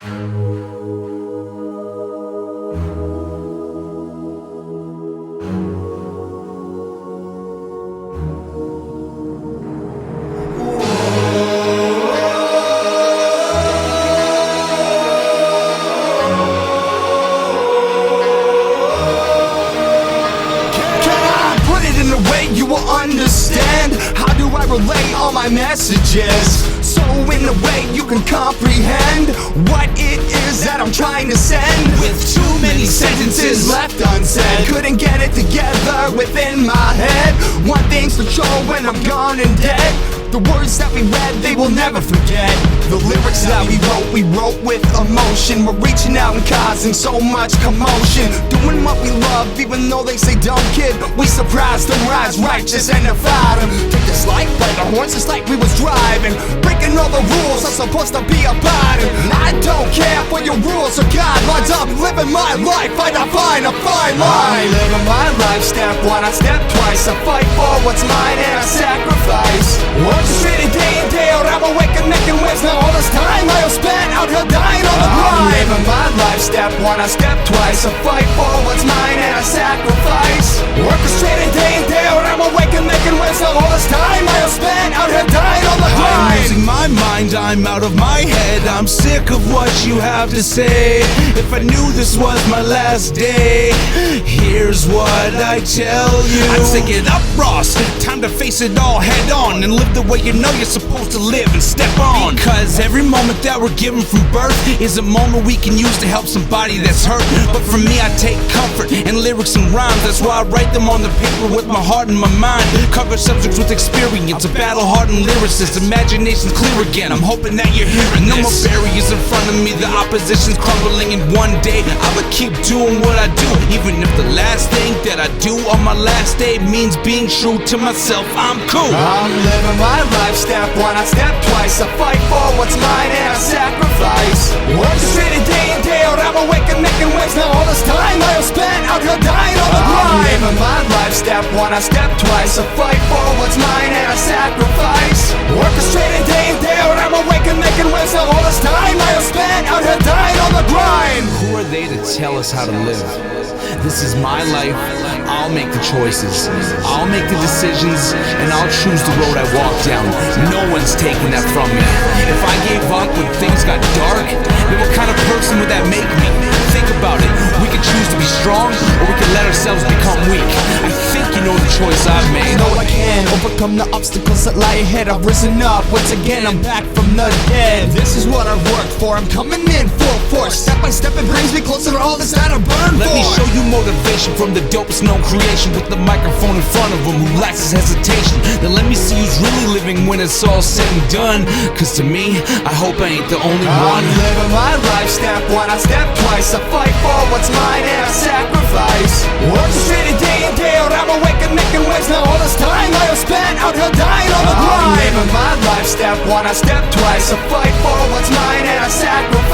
You will understand. How do I relay all my messages so in a way you can comprehend what it is that I'm trying to send? With too many sentences left unsaid, couldn't get it together within my head. One thing's for sure, when I'm gone and dead, the words that we read, they will never forget. The lyrics that we wrote with emotion. We're reaching out and causing so much commotion, doing what we love even though they say don't, kid. We surprised them, rise righteous and defy them. Take this life by the horns, it's like we was driving, breaking all the rules I'm supposed to be abiding. I don't care for your rules or guidelines. I'm living my life, I define a fine line. I'm living my life, step one, I step twice. I fight for what's mine and I sacrifice. Orchestrated day in, day out, I'm awake and making waves. Now all this time I have spent out here dying on the grind. I'm living my life, step one, I step twice. I fight for what's mine and I sacrifice. Orchestrated day in, day out, I'm awake and making waves. Now all this time I have spent out here dying on the grind. I'm losing my mind, I'm out of my head. I'm sick of what you have to say. If I knew this was my last day, here's what I tell you. I'd say get up, Ross, time to face it all head on and live the way you know you're supposed to live and step on. Because every moment that we're given from birth is a moment we can use to help somebody that's hurt. But for me, I take comfort in lyrics and rhymes. That's why I write them on the paper with my heart and my mind. Cover subjects with experience, a battle-hardened lyricist. Imagination's clear again, I'm hoping that you're hearing this. No more barriers in front of me, the opposition's crumbling. And one day, I will keep doing what I do, even if the last thing that I do on my last day means being true to myself. I'm cool. I'm living my life, step one, I step twice. I fight for what's mine and I sacrifice. Orchestrated day in, day out, I'm awake and making waves. Now all this time I have spent out here dying on the grind. I'm living my life, step one, I step twice. I fight for what's mine and I sacrifice. Orchestrated day in, day out, I'm awake and making waves. Now all this time I have spent out here dying on the grind. Who are they to tell us how to live? This is my life, I'll make the choices, I'll make the decisions, and I'll choose the road I walk down. No one's taking that from me. If I gave up when things got dark, then what kind of person would that make me? Think about it, we could choose to be strong, or we could let ourselves become weak. I think you know the choice I've made. I know I can overcome the obstacles that lie ahead. I've risen up, once again I'm back from the dead. This is what I worked for, I'm coming in full force. Step by step it brings me closer to all this that I burn for. Let me show you motivation from the dopest known creation, with the microphone in front of him who lacks his hesitation. Then let me see who's really living when it's all said and done. Cause to me, I hope I ain't the only one. I'm living my life, step one, I step twice. I fight for what's mine and I sacrifice. Orchestrated day in, day out, I'm awake and making waves. Now all this time I have spent out here dying on the grind. I'm living my life, step one, I step twice. I fight for what's mine and I sacrifice.